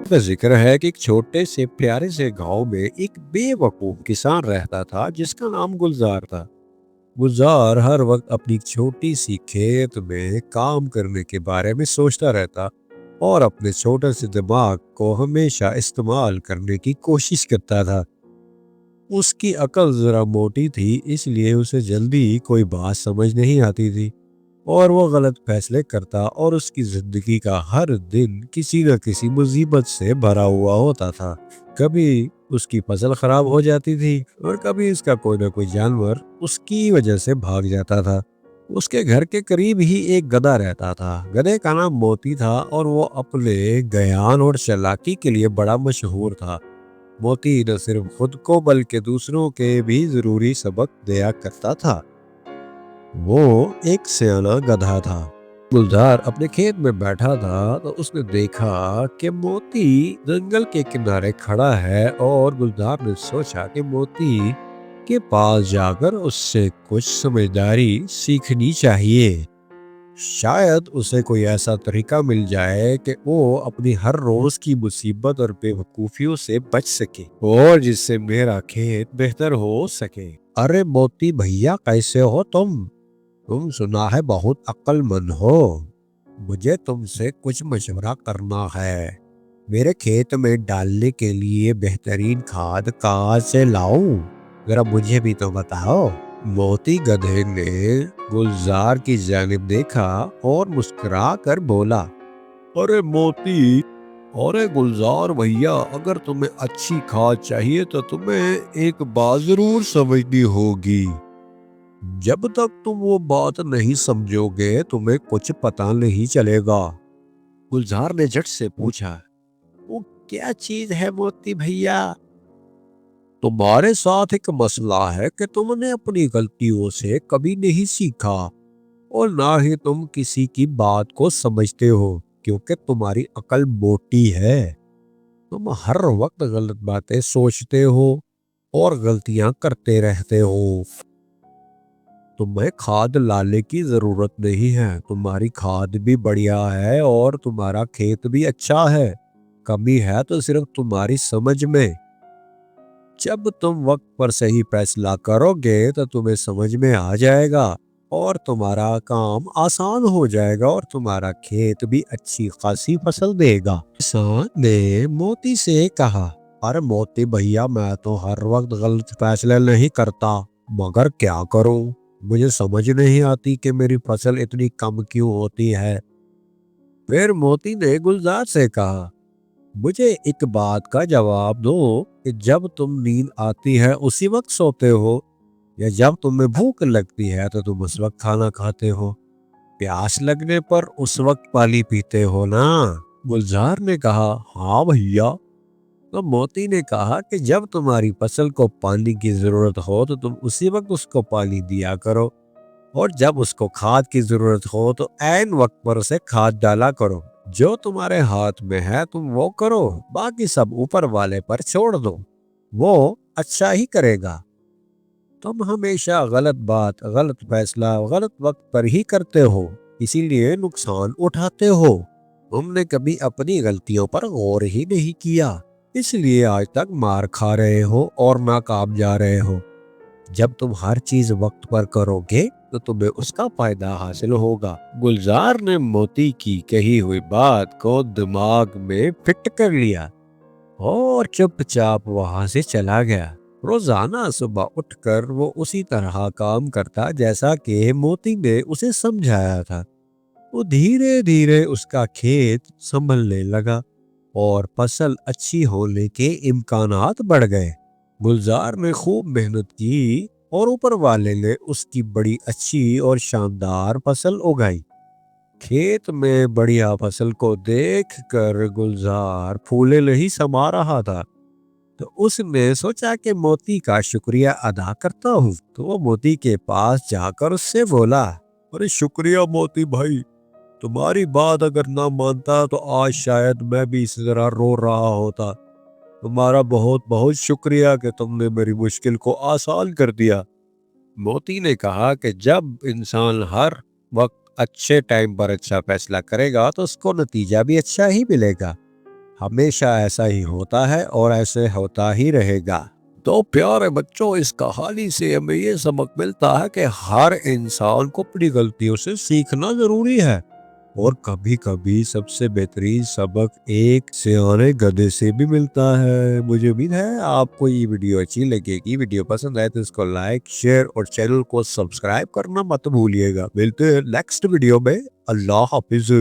का जिक्र है कि एक छोटे से प्यारे से गांव में एक बेवकूफ किसान रहता था जिसका नाम गुलजार था। गुलजार हर वक्त अपनी छोटी सी खेत में काम करने के बारे में सोचता रहता और अपने छोटे से दिमाग को हमेशा इस्तेमाल करने की कोशिश करता था। उसकी अकल जरा मोटी थी, इसलिए उसे जल्दी कोई बात समझ नहीं आती थी और वो गलत फैसले करता और उसकी जिंदगी का हर दिन किसी न किसी मुसीबत से भरा हुआ होता था। कभी उसकी फसल खराब हो जाती थी और कभी उसका कोई ना कोई जानवर उसकी वजह से भाग जाता था। उसके घर के करीब ही एक गधा रहता था। गधे का नाम मोती था और वो अपने ज्ञान और चालाकी के लिए बड़ा मशहूर था। मोती न सिर्फ खुद को बल्कि दूसरों के भी जरूरी सबक दिया करता था। वो एक सियाना गधा था। गुलजार अपने खेत में बैठा था तो उसने देखा कि मोती जंगल के किनारे खड़ा है और गुलजार ने सोचा कि मोती के पास जाकर उससे कुछ समझदारी सीखनी चाहिए। शायद उसे कोई ऐसा तरीका मिल जाए कि वो अपनी हर रोज की मुसीबत और बेवकूफियों से बच सके और जिससे मेरा खेत बेहतर हो सके। अरे मोती भैया, कैसे हो तुम सुना है बहुत अक्लमंद हो। मुझे तुमसे कुछ मशवरा करना है। मेरे खेत में डालने के लिए बेहतरीन खाद कहाँ से लाऊं? जरा मुझे भी तो बताओ। मोती गधे ने गुलजार की जानिब देखा और मुस्कुरा कर बोला, अरे मोती, अरे गुलजार भैया, अगर तुम्हें अच्छी खाद चाहिए तो तुम्हें एक बात जरूर समझनी होगी। जब तक तुम वो बात नहीं समझोगे तुम्हें कुछ पता नहीं चलेगा। गुलजार ने झट से पूछा, वो क्या चीज है मोती भैया? तुम्हारे साथ एक मसला है कि तुमने अपनी गलतियों से कभी नहीं सीखा और ना ही तुम किसी की बात को समझते हो, क्योंकि तुम्हारी अकल मोटी है। तुम हर वक्त गलत बातें सोचते हो और गलतियां करते रहते हो। तुम्हें खाद लाने की जरूरत नहीं है, तुम्हारी खाद भी बढ़िया है और तुम्हारा खेत भी अच्छा है। कमी है तो सिर्फ तुम्हारी समझ में। जब तुम वक्त पर सही फैसला करोगे तो तुम्हें समझ में आ जाएगा और तुम्हारा काम आसान हो जाएगा और तुम्हारा खेत भी अच्छी खासी फसल देगा। किसान ने मोती से कहा, अरे मोती भैया, मैं तो हर वक्त गलत फैसले नहीं करता, मगर क्या करूं? मुझे समझ नहीं आती कि मेरी फसल इतनी कम क्यों होती है। फिर मोती ने गुलजार से कहा, मुझे एक बात का जवाब दो कि जब तुम नींद आती है उसी वक्त सोते हो या जब तुम्हें भूख लगती है तो तुम उस वक्त खाना खाते हो? प्यास लगने पर उस वक्त पानी पीते हो ना? गुलजार ने कहा, हाँ भैया। तो मोती ने कहा कि जब तुम्हारी फसल को पानी की जरूरत हो तो तुम उसी वक्त उसको पानी दिया करो और जब उसको खाद की जरूरत हो तो ऐन वक्त पर उसे खाद डाला करो। जो तुम्हारे हाथ में है तुम वो करो, बाकी सब ऊपर वाले पर छोड़ दो, वो अच्छा ही करेगा। तुम हमेशा गलत बात, गलत फैसला गलत वक्त पर ही करते हो, इसीलिए नुकसान उठाते हो। तुमने कभी अपनी गलतियों पर गौर ही नहीं किया, इसलिए आज तक मार खा रहे हो और नाकाम जा रहे हो। जब तुम हर चीज वक्त पर करोगे तो तुम्हें उसका फायदा हासिल होगा। गुलजार ने मोती की कही हुई बात को दिमाग में फिट कर लिया और चुपचाप वहां से चला गया। रोजाना सुबह उठकर वो उसी तरह काम करता जैसा कि मोती ने उसे समझाया था। वो धीरे धीरे उसका खेत संभलने लगा और फसल अच्छी होने के इम्कानात बढ़ गए। गुलजार ने खूब मेहनत की और ऊपर वाले ने उसकी बड़ी अच्छी और शानदार फसल उगाई। खेत में बढ़िया फसल को देखकर गुलजार फूले नहीं समा रहा था, तो उसने सोचा कि मोती का शुक्रिया अदा करता हूँ। तो वो मोती के पास जाकर उससे बोला, अरे शुक्रिया मोती भाई, तुम्हारी बात अगर ना मानता तो आज शायद मैं भी इस तरह रो रहा होता। तुम्हारा बहुत बहुत शुक्रिया कि तुमने मेरी मुश्किल को आसान कर दिया। मोती ने कहा कि जब इंसान हर वक्त अच्छे टाइम पर अच्छा फैसला करेगा तो उसको नतीजा भी अच्छा ही मिलेगा। ہمیشہ ایسا ہی ہوتا ہے اور ایسے ہوتا ہی رہے گا۔ تو پیارے بچوں، اس کہانی سے ہمیں یہ سبق ملتا ہے کہ ہر انسان کو اپنی غلطیوں سے سیکھنا ضروری ہے، اور کبھی کبھی سب سے بہترین سبق ایک سیانے گدھے سے بھی ملتا ہے۔ مجھے امید ہے آپ کو یہ ویڈیو اچھی لگے گی۔ ویڈیو پسند آئے تو اس کو لائک، شیئر اور چینل کو سبسکرائب کرنا مت بھولیے گا۔ ملتے ہیں نیکسٹ ویڈیو میں۔ اللہ حافظ۔